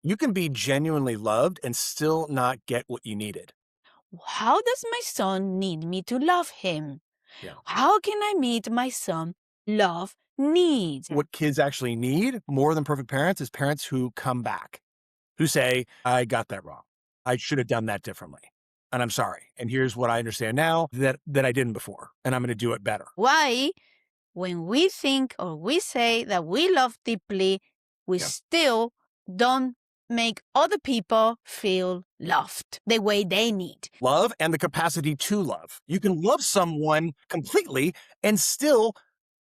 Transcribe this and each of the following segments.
You can be genuinely loved and still not get what you needed. How does my son need me to love him? Yeah. How can I meet my son love needs? What kids actually need more than perfect parents is parents who come back, who say, I got that wrong. I should have done that differently. And I'm sorry. And here's what I understand now that I didn't before. And I'm going to do it better. Why, when we think or we say that we love deeply, we Yeah. still don't make other people feel loved the way they need? Love and the capacity to love. You can love someone completely and still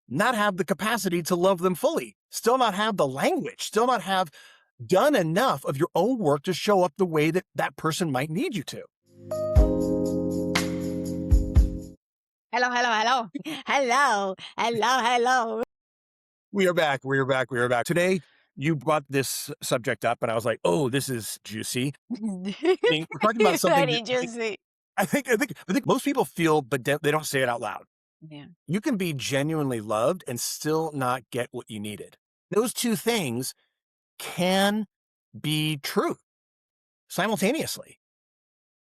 not have the capacity to love them fully, still not have the language, still not have done enough of your own work to show up the way that that person might need you to. Hello, hello, hello. Hello, hello, hello. We are back. We are back. We are back. Today, you brought this subject up, and I was like, oh, this is juicy. I mean, we're talking about something Very that juicy. I think most people feel, but they don't say it out loud. Yeah. You can be genuinely loved and still not get what you needed. Those two things can be true simultaneously.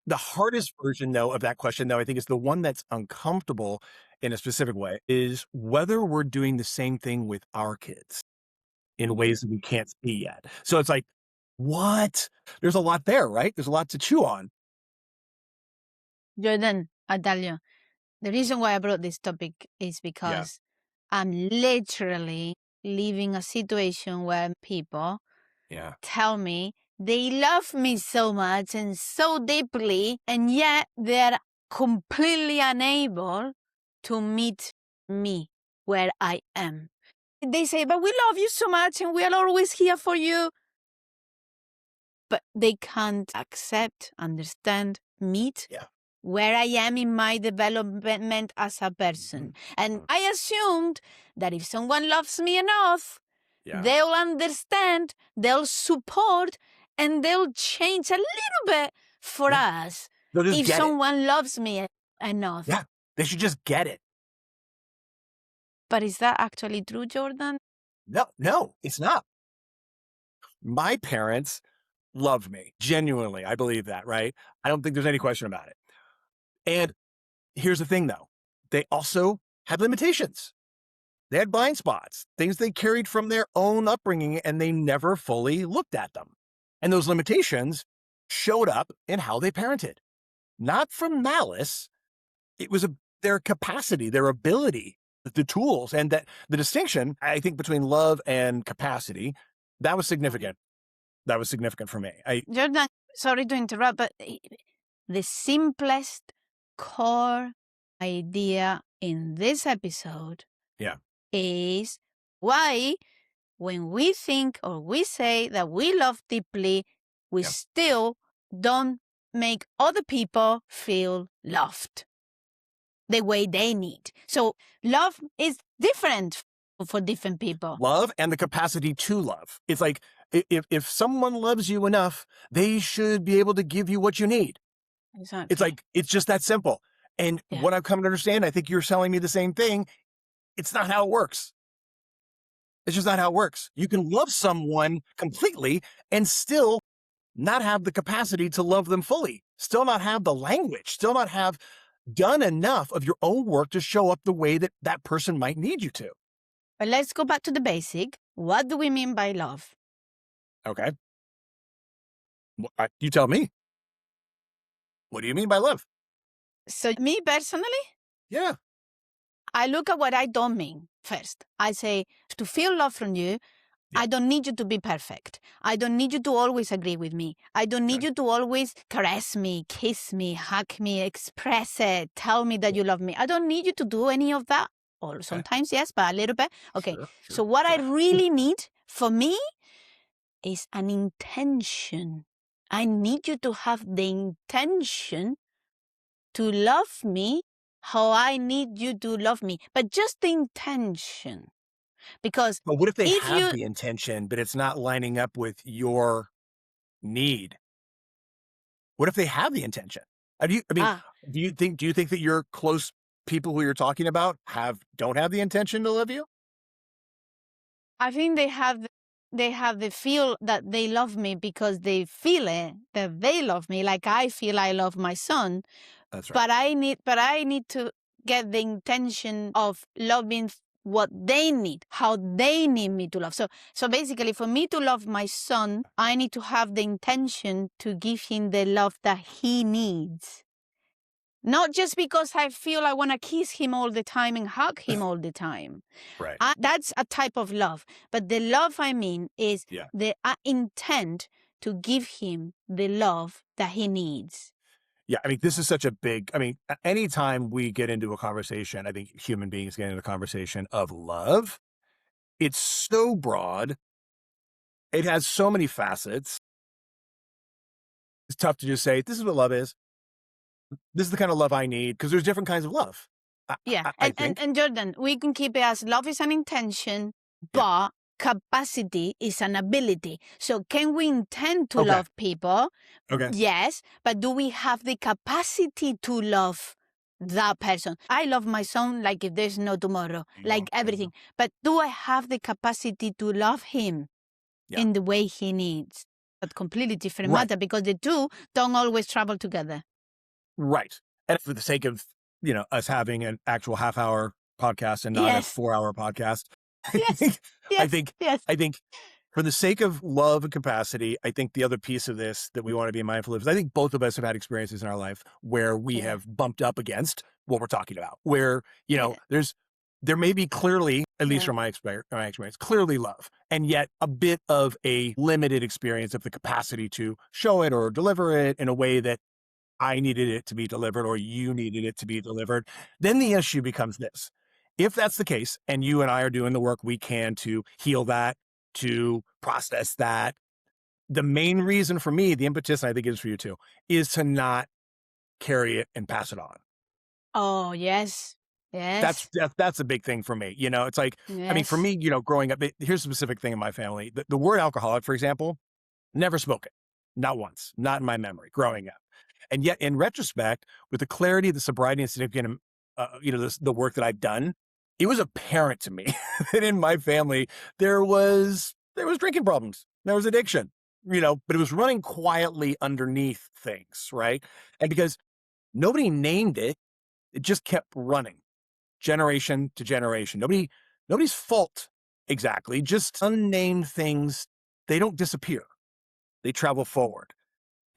The hardest version, though, of that question, though, I think is the one that's uncomfortable in a specific way, is whether we're doing the same thing with our kids in ways that we can't see yet. So it's like, what? There's a lot there, right? There's a lot to chew on. Jordan, I tell you, the reason why I brought this topic is because I'm literally living a situation where people Yeah. tell me they love me so much and so deeply, and yet they're completely unable to meet me where I am. They say, but we love you so much and we are always here for you. But they can't accept, understand, meet where I am in my development as a person. And I assumed that if someone loves me enough, they'll understand, they'll support, and they'll change a little bit for us. If someone loves me enough. Yeah, they should just get it. But is that actually true, Jordan? No, it's not. My parents loved me, genuinely. I believe that, right? I don't think there's any question about it. And here's the thing, though. They also had limitations. They had blind spots, things they carried from their own upbringing, and they never fully looked at them. And those limitations showed up in how they parented. Not from malice. It was their capacity, their ability, the tools, and that the distinction, I think, between love and capacity, that was significant. That was significant for me. Jordan, sorry to interrupt, but the simplest core idea in this episode is why, when we think or we say that we love deeply, we still don't make other people feel loved the way they need. So love is different for different people. Love and the capacity to love. It's like, if someone loves you enough, they should be able to give you what you need. Exactly. It's like, it's just that simple. And what I've come to understand, I think you're telling me the same thing. It's not how it works. It's just not how it works. You can love someone completely and still not have the capacity to love them fully, still not have the language, still not have done enough of your own work to show up the way that that person might need you to. But let's go back to the basic. What do we mean by love? Okay. You tell me. What do you mean by love? So me personally? Yeah. I look at what I don't mean first. I say, to feel love from you, I don't need you to be perfect. I don't need you to always agree with me. I don't need you to always caress me, kiss me, hug me, express it, tell me that you love me. I don't need you to do any of that. Or sometimes, yes, but a little bit. Okay. So what I really need for me is an intention. I need you to have the intention to love me how I need you to love me, but just the intention. Because but what if they have the intention, but it's not lining up with your need? What if they have the intention? Do you think that your close people who you're talking about don't have the intention to love you? I think they have they have the feel that they love me because they feel it, that they love me, like I feel I love my son. That's right. But I need to get the intention of loving what they need, how they need me to love. So basically, for me to love my son, I need to have the intention to give him the love that he needs. Not just because I feel I want to kiss him all the time and hug him all the time. Right. That's a type of love. But the love I mean is Yeah. the intent to give him the love that he needs. Yeah, I mean, this is such a big, I mean, anytime we get into a conversation, I think human beings get into a conversation of love, it's so broad. It has so many facets. It's tough to just say, this is what love is. This is the kind of love I need, because there's different kinds of love. Yeah. I think. And Jordan, we can keep it as love is an intention, Yeah. but capacity is an ability. So can we intend to Okay. love people? Okay. Yes. But do we have the capacity to love that person? I love my son like if there's no tomorrow, like everything. But do I have the capacity to love him in the way he needs? That's completely different matter, because the two don't always travel together. Right. And for the sake of, us having an actual half-hour podcast and not a 4-hour podcast, I think for the sake of love and capacity, I think the other piece of this that we want to be mindful of is I think both of us have had experiences in our life where we have bumped up against what we're talking about, where, there may be clearly, at least from my experience, clearly love, and yet a bit of a limited experience of the capacity to show it or deliver it in a way that I needed it to be delivered or you needed it to be delivered. Then the issue becomes this. If that's the case, and you and I are doing the work we can to heal that, to process that, the main reason for me, the impetus, and I think it is for you too, is to not carry it and pass it on. Oh, yes. Yes. That's a big thing for me. It's like, I mean, for me, growing up, here's a specific thing in my family. The word alcoholic, for example, never spoken. Not once. Not in my memory growing up. And yet, in retrospect, with the clarity, the sobriety, and significant, the work that I've done, it was apparent to me that in my family there was drinking problems, there was addiction, but it was running quietly underneath things, right? And because nobody named it, it just kept running, generation to generation. Nobody's fault exactly, just unnamed things. They don't disappear; they travel forward.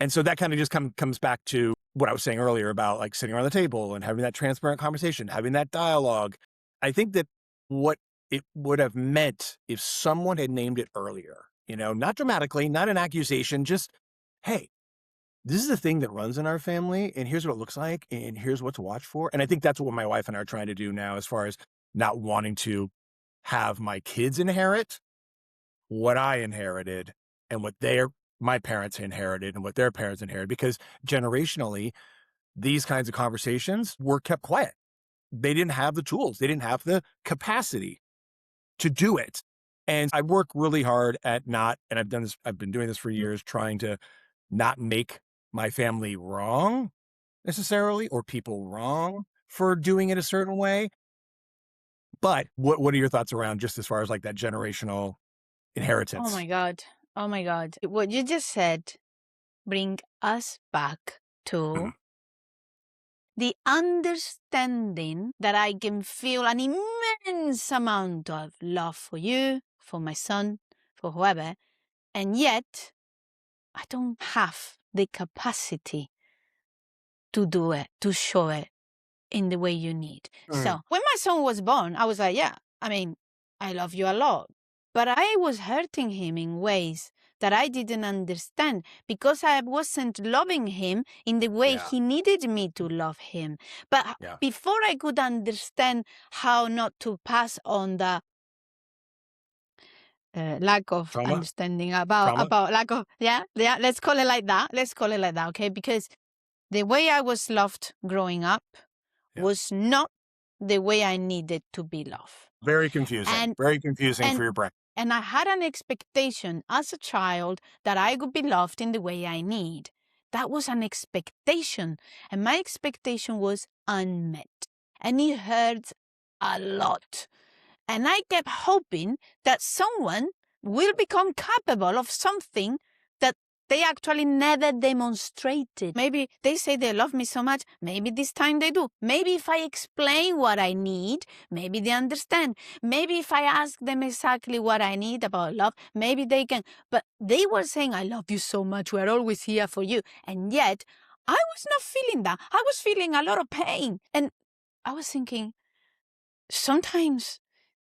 And so that kind of just comes back to what I was saying earlier about like sitting around the table and having that transparent conversation, having that dialogue. I think that what it would have meant if someone had named it earlier, not dramatically, not an accusation, just, hey, this is the thing that runs in our family, and here's what it looks like, and here's what to watch for. And I think that's what my wife and I are trying to do now, as far as not wanting to have my kids inherit what I inherited and what my parents inherited and what their parents inherited, because generationally, these kinds of conversations were kept quiet. They didn't have the tools. They didn't have the capacity to do it. And I work really hard at and I've been doing this for years, trying to not make my family wrong necessarily, or people wrong for doing it a certain way. But what are your thoughts around just as far as like that generational inheritance? Oh my God. Oh my God. What you just said bring us back to the understanding that I can feel an immense amount of love for you, for my son, for whoever, and yet I don't have the capacity to do it, to show it in the way you need. So when my son was born, I was like, yeah, I mean, I love you a lot. But I was hurting him in ways that I didn't understand because I wasn't loving him in the way he needed me to love him. But before I could understand how not to pass on the lack of understanding about lack of, let's call it like that, okay? Because the way I was loved growing up was not the way I needed to be loved. Very confusing. Very confusing for your brain. And I had an expectation as a child that I would be loved in the way I need. That was an expectation. And my expectation was unmet. And it hurt a lot. And I kept hoping that someone will become capable of something that they actually never demonstrated. Maybe they say they love me so much. Maybe this time they do. Maybe if I explain what I need, maybe they understand. Maybe if I ask them exactly what I need about love, maybe they can. But they were saying, I love you so much. We're always here for you. And yet I was not feeling that. I was feeling a lot of pain. And I was thinking, sometimes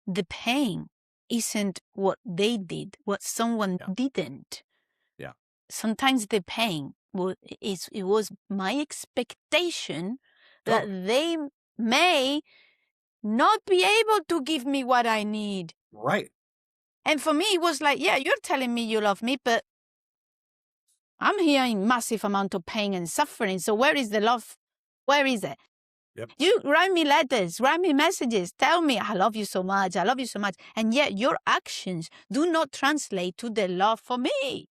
the pain isn't what they did, what someone Yeah. didn't. Yeah. Sometimes the pain it was my expectation that Totally. they may not be able to give me what I need. Right. And for me, it was like, yeah, you're telling me you love me, but I'm here in massive amount of pain and suffering. So where is the love? Where is it? Yep. You write me letters, write me messages, tell me I love you so much, I love you so much. And yet your actions do not translate to the love for me.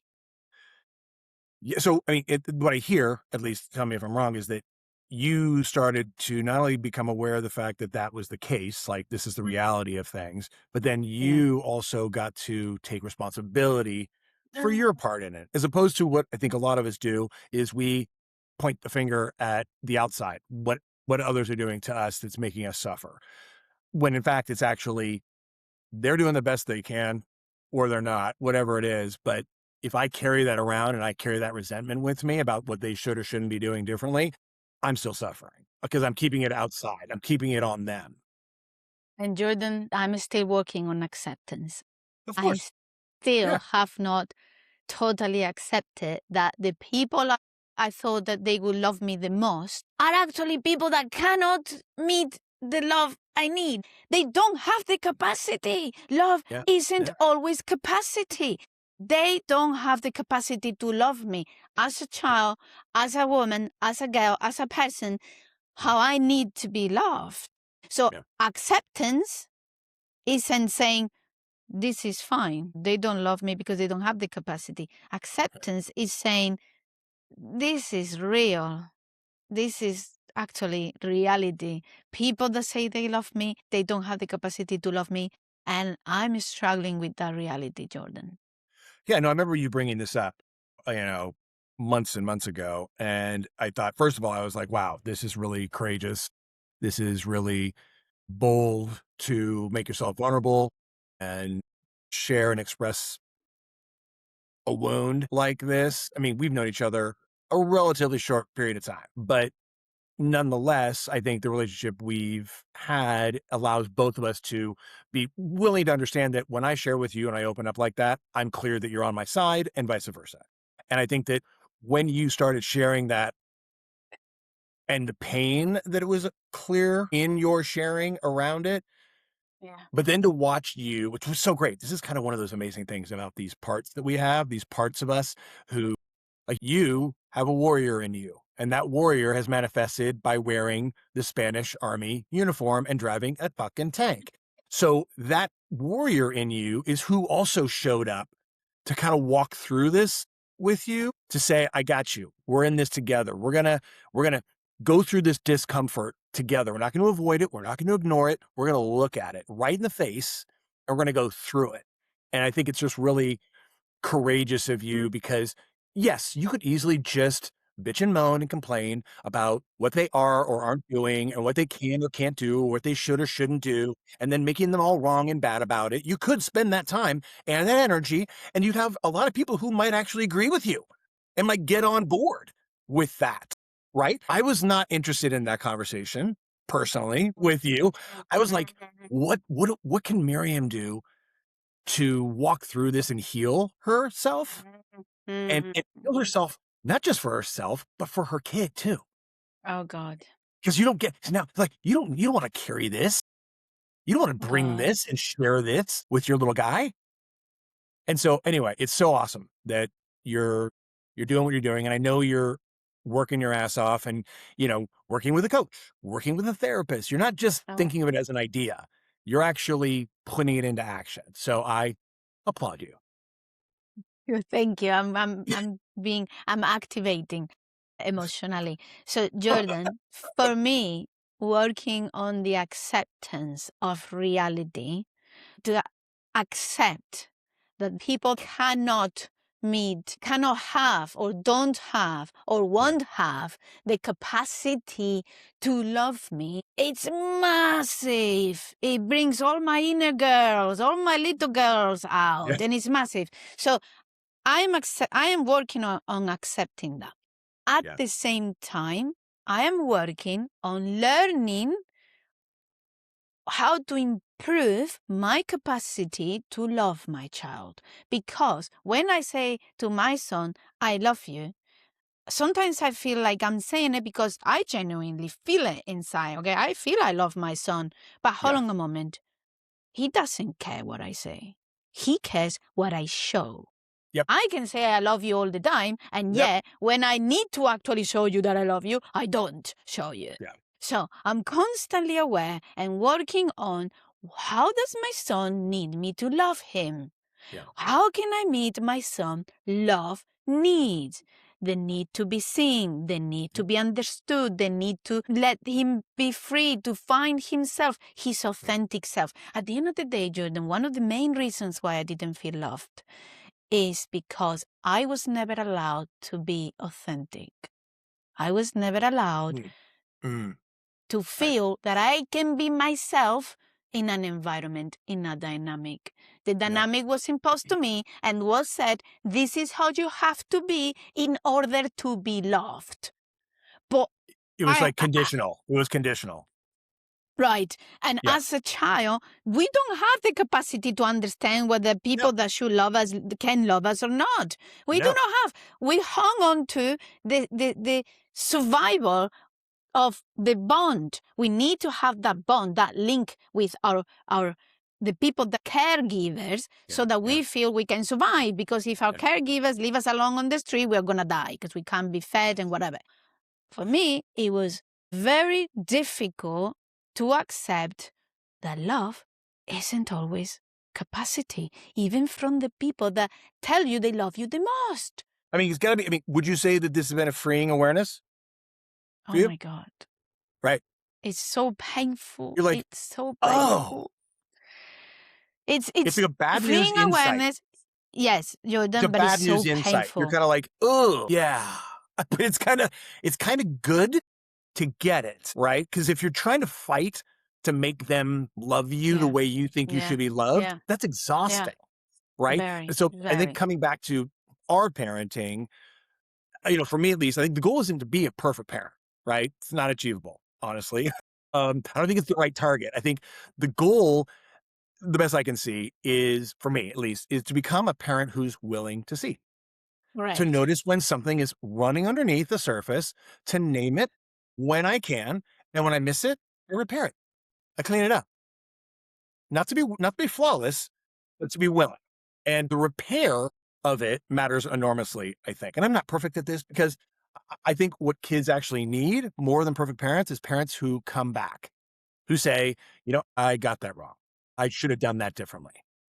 Yeah, so, I mean, what I hear, at least tell me if I'm wrong, is that you started to not only become aware of the fact that that was the case, like this is the reality of things, but then Yeah. you also got to take responsibility for your part in it, as opposed to what I think a lot of us do is we point the finger at the outside, what others are doing to us that's making us suffer. When in fact, it's actually they're doing the best they can or they're not, whatever it is. But if I carry that around and I carry that resentment with me about what they should or shouldn't be doing differently, I'm still suffering because I'm keeping it outside. I'm keeping it on them. And Jordan, I'm still working on acceptance. Of I course. still Yeah. have not totally accepted that the people I thought that they would love me the most are actually people that cannot meet the love I need. They don't have the capacity. Love Yeah. isn't Yeah. always capacity. They don't have the capacity to love me as a Yeah. child, as a woman, as a girl, as a person, how I need to be loved. So Yeah. acceptance isn't saying, this is fine. They don't love me because they don't have the capacity. Acceptance is saying, this is real. This is actually reality. People that say they love me, they don't have the capacity to love me. And I'm struggling with that reality, Jordan. Yeah. No, I remember you bringing this up, months and months ago. And I thought, first of all, I was like, wow, this is really courageous. This is really bold to make yourself vulnerable and share and express a wound like this. I mean, we've known each other a relatively short period of time, but nonetheless, I think the relationship we've had allows both of us to be willing to understand that when I share with you and I open up like that, I'm clear that you're on my side and vice versa. And I think that when you started sharing that and the pain that it was clear in your sharing around it, Yeah. but then to watch you, which was so great. This is kind of one of those amazing things about these parts that we have, these parts of us who, like you, have a warrior in you. And that warrior has manifested by wearing the Spanish army uniform and driving a fucking tank. So that warrior in you is who also showed up to kind of walk through this with you to say, I got you. We're in this together. We're going to go through this discomfort together. We're not going to avoid it. We're not going to ignore it. We're going to look at it right in the face and we're going to go through it. And I think it's just really courageous of you because yes, you could easily just bitch and moan and complain about what they are or aren't doing and what they can or can't do or what they should or shouldn't do and then making them all wrong and bad about it. You could spend that time and that energy and you'd have a lot of people who might actually agree with you and might get on board with that, right? I was not interested in that conversation personally with you. I was like, what can Miriam do to walk through this and heal herself and, Mhm. and heal herself, not just for herself, but for her kid too. Oh, God. Because you don't get now, like you don't want to carry this. You don't want to bring God. this and share this with your little guy. And so anyway, it's so awesome that you're you're doing what you're doing. And I know you're working your ass off and working with a coach, working with a therapist. You're not just Oh. thinking of it as an idea. You're actually putting it into action. So I applaud you. Thank you. I'm activating emotionally. So Jordan, for me, working on the acceptance of reality, to accept that people cannot meet, cannot have, or don't have, or won't have the capacity to love me. It's massive. It brings all my inner girls, all my little girls out, and it's massive. So I am working on accepting that. At the same time, I am working on learning how to improve my capacity to love my child. Because when I say to my son, I love you, sometimes I feel like I'm saying it because I genuinely feel it inside. Okay, I feel I love my son. But hold on a moment. He doesn't care what I say. He cares what I show. Yep. I can say I love you all the time, and yet when I need to actually show you that I love you, I don't show you. Yeah. So I'm constantly aware and working on how does my son need me to love him? Yeah. How can I meet my son love needs? The need to be seen, the need to be understood, the need to let him be free to find himself, his authentic self. At the end of the day, Jordan, one of the main reasons why I didn't feel loved is because I was never allowed to be authentic. I was never allowed to feel that I can be myself in an environment, in a dynamic. The dynamic was imposed to me and was said, this is how you have to be in order to be loved. But it was like conditional. It was conditional. Right. And as a child, we don't have the capacity to understand whether people that should love us can love us or not. We do not have. We hung on to the survival of the bond. We need to have that bond, that link with the people, the caregivers, so that we feel we can survive. Because if our caregivers leave us alone on the street, we're going to die because we can't be fed and whatever. For me, it was very difficult to accept that love isn't always capacity, even from the people that tell you they love you the most. I mean, it's got to be, would you say that this has been a freeing awareness? Oh my God. Right. It's so painful. You're like, it's so painful. It's like a bad news awareness. Yes, Jordan, but it's so painful. You're kind of like, oh, yeah. But it's kind of good to get it, right? Because if you're trying to fight to make them love you the way you think you should be loved, that's exhausting, right? Very, so very. I think coming back to our parenting, for me at least, I think the goal isn't to be a perfect parent, right? It's not achievable, honestly. I don't think it's the right target. I think the goal, the best I can see is, for me at least, is to become a parent who's willing to see. Right. To notice when something is running underneath the surface, to name it when I can, and when I miss it, I repair it. I clean it up. Not to be flawless, but to be willing. And the repair of it matters enormously, I think. And I'm not perfect at this, because I think what kids actually need more than perfect parents is parents who come back, who say, I got that wrong. I should have done that differently.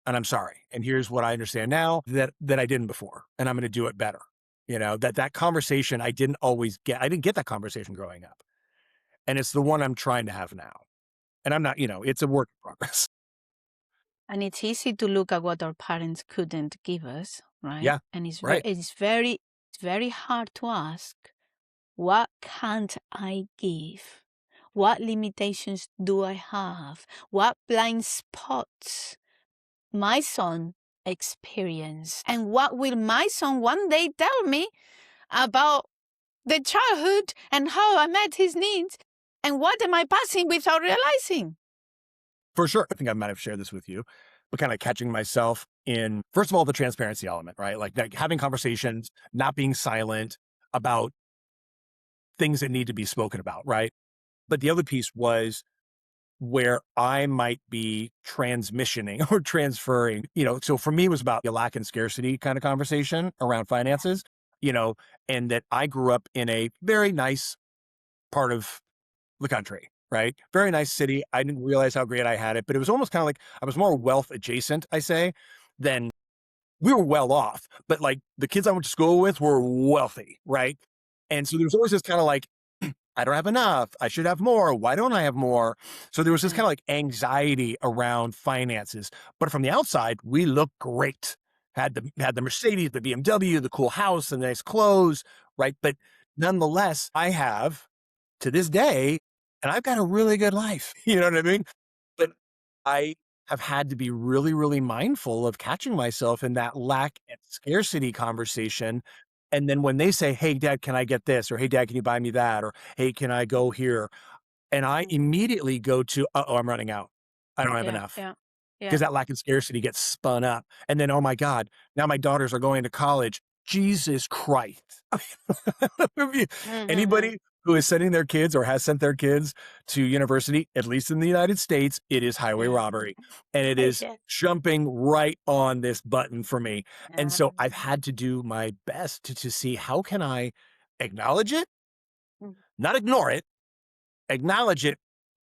And I'm sorry. And here's what I understand now that I didn't before. And I'm going to do it better. That conversation I didn't always get. I didn't get that conversation growing up. And it's the one I'm trying to have now. And I'm not, it's a work in progress. And it's easy to look at what our parents couldn't give us, right? Yeah. And it's very hard to ask, what can't I give? What limitations do I have? What blind spots my son experienced? And what will my son one day tell me about the childhood and how I met his needs? And what am I passing without realizing? For sure. I think I might have shared this with you, but kind of catching myself in, first of all, the transparency element, right? Like having conversations, not being silent about things that need to be spoken about, right? But the other piece was where I might be transmissioning or transferring, so for me, it was about a lack and scarcity kind of conversation around finances, and that I grew up in a very nice part of the country, right? Very nice city. I didn't realize how great I had it, but it was almost kind of like I was more wealth adjacent, I say, than we were well off. But like the kids I went to school with were wealthy, right? And so there was always this kind of like, I don't have enough. I should have more. Why don't I have more? So there was this kind of like anxiety around finances. But from the outside, we look great. had the Mercedes, the BMW, the cool house, and the nice clothes, right? But nonetheless, I have to this day, and I've got a really good life. You know what I mean? But I have had to be really, really mindful of catching myself in that lack and scarcity conversation. And then when they say, "Hey, Dad, can I get this?" or "Hey, Dad, can you buy me that?" or "Hey, can I go here?" and I Mm. immediately go to, "Uh-oh, I'm running out. I don't have Yeah, enough." yeah, Because yeah. that lack of scarcity gets spun up. And then, oh my God, now my daughters are going to college. Jesus Christ. Have you- Mhm. Anybody who is sending their kids or has sent their kids to university, at least in the United States, it is highway Yeah. robbery. And it is Yes. jumping right on this button for me. And so I've Um, had to do my best to see how can I acknowledge it, mm, not ignore it, acknowledge it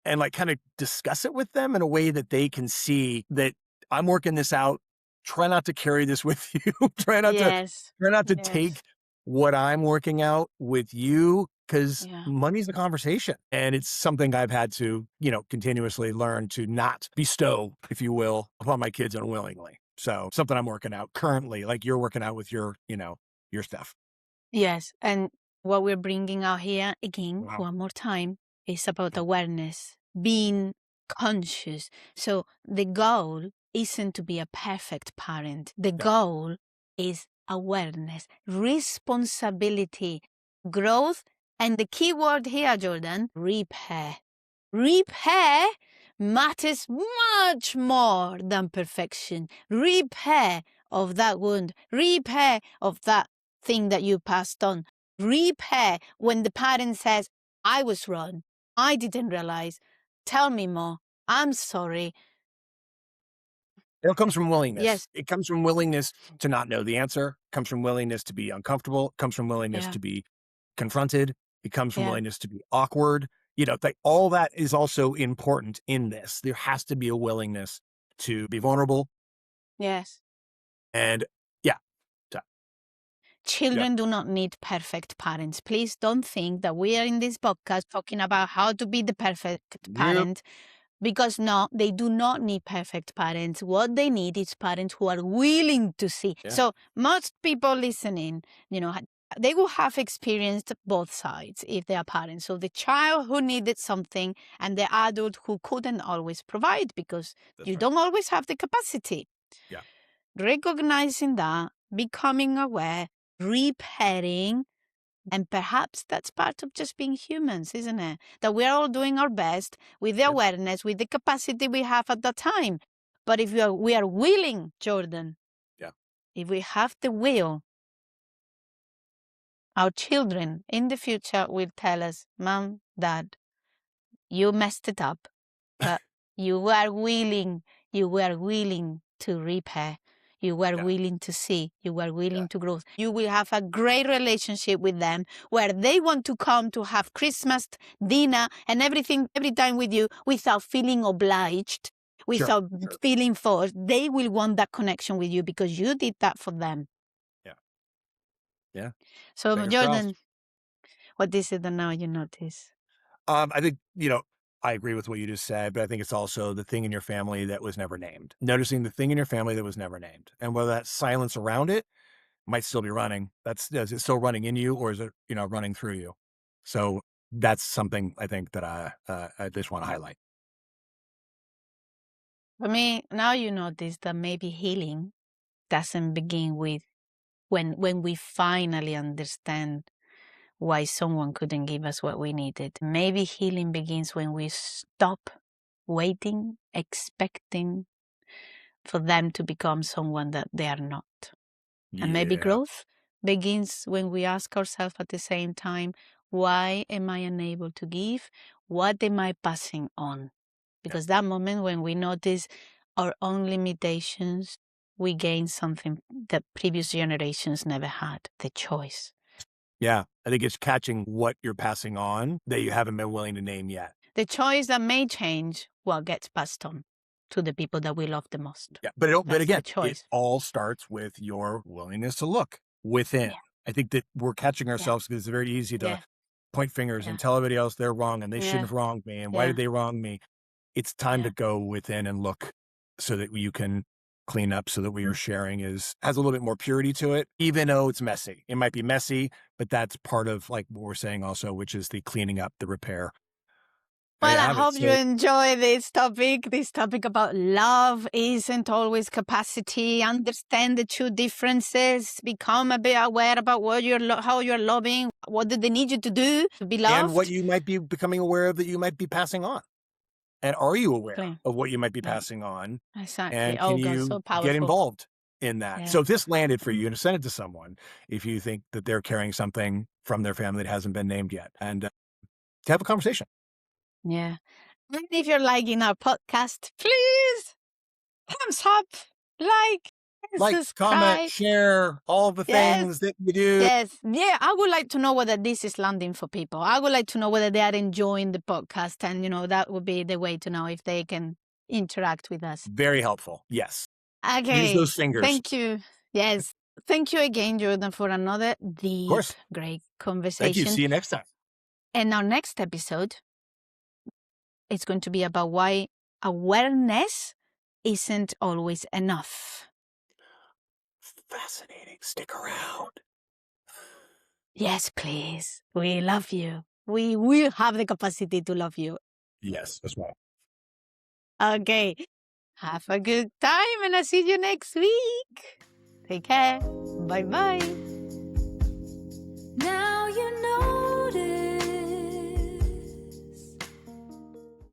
and like kind of discuss it with them in a way that they can see that I'm working this out. Try not to carry this with you. yes. Try not to take Yes. what I'm working out with you because Yeah. money's a conversation. And it's something I've had to, continuously learn to not bestow, if you will, upon my kids unwillingly. So something I'm working out currently, like you're working out with your stuff. Yes. And what we're bringing out here again, Wow. one more time, is about awareness, being conscious. So the goal isn't to be a perfect parent. The Yeah. goal is awareness, responsibility, growth, and the key word here, Jordan, repair. Repair matters much more than perfection. Repair of that wound, repair of that thing that you passed on, repair when the parent says, I was wrong, I didn't realize, tell me more, I'm sorry. It comes from willingness. Yes, It comes from willingness to not know the answer, comes from willingness to be uncomfortable, comes from willingness yeah, to be confronted, it comes from yeah, willingness to be awkward. Like all that is also important in this. There has to be a willingness to be vulnerable yes. and yeah, t- yeah. Children do not need perfect parents. Please don't think that we are in this podcast talking about how to be the perfect Nope. parent. Because no, they do not need perfect parents. What they need is parents who are willing to see. Yeah. So most people listening, they will have experienced both sides if they are parents. So the child who needed something and the adult who couldn't always provide because That's you right. don't always have the capacity. Yeah. Recognizing that, becoming aware, repairing, and perhaps that's part of just being humans, isn't it? That we're all doing our best with the Yeah. awareness, with the capacity we have at that time. But if we are willing, Jordan, Yeah. if we have the will, our children in the future will tell us, Mom, Dad, you messed it up, but you were willing to repair. You were Yeah. willing to see. You were Yeah. willing to grow. You will have a great relationship with them where they want to come to have Christmas, dinner, and everything every time with you without feeling obliged, Sure. without Sure. feeling forced. They will want that connection with you because you did that for them. Yeah. Yeah. So, Fingers crossed. Jordan, what is it that now you notice? I think, I agree with what you just said, but I think it's also the thing in your family that was never named. Noticing the thing in your family that was never named. And whether that silence around it might still be running. Is it still running in you or is it, running through you? So that's something I think that I just want to highlight. For me, now you notice that maybe healing doesn't begin with when we finally understand why someone couldn't give us what we needed. Maybe healing begins when we stop waiting, expecting for them to become someone that they are not. And maybe Yeah. growth begins when we ask ourselves at the same time, why am I unable to give? What am I passing on? Yeah. Because that moment when we notice our own limitations, we gain something that previous generations never had, the choice. Yeah. I think it's catching what you're passing on that you haven't been willing to name yet. The choice that may change what gets passed on to the people that we love the most. Yeah. But That's the again, it choice. all starts with your willingness to look within. Yeah, I think that we're catching yeah, ourselves because it's very easy to yeah, point fingers yeah, and tell everybody else they're wrong and they shouldn't yeah, have wronged me and why yeah, did they wrong me? It's time yeah. to go within and look so that you can cleanup so that we are sharing has a little bit more purity to it, even though it's messy. It might be messy, but that's part of like what we're saying also, which is the cleaning up, the repair. Well, I hope you enjoy this topic about love isn't always capacity. Understand the two differences. Become a bit aware about what how you're loving. What do they need you to do to be loved? And what you might be becoming aware of that you might be passing on. And are you aware of what you might be passing on? Exactly. And can you so powerful. get involved in that? Yeah. So if this landed for you and send it to someone, if you think that they're carrying something from their family that hasn't been named yet, and to have a conversation. Yeah. And if you're liking our podcast, please thumbs up, like, subscribe. Comment, share, all the things that you do. Yes. Yeah, I would like to know whether this is landing for people. I would like to know whether they are enjoying the podcast. And, that would be the way to know if they can interact with us. Very helpful. Yes. Okay. Use those fingers. Thank you. Yes. Thank you again, Jordan, for another deep, great conversation. Thank you. See you next time. And our next episode, it's going to be about why awareness isn't always enough. Fascinating. Stick around. Yes, please. We love you. We will have the capacity to love you. Yes, that's right. Okay. Have a good time and I'll see you next week. Take care. Bye-bye.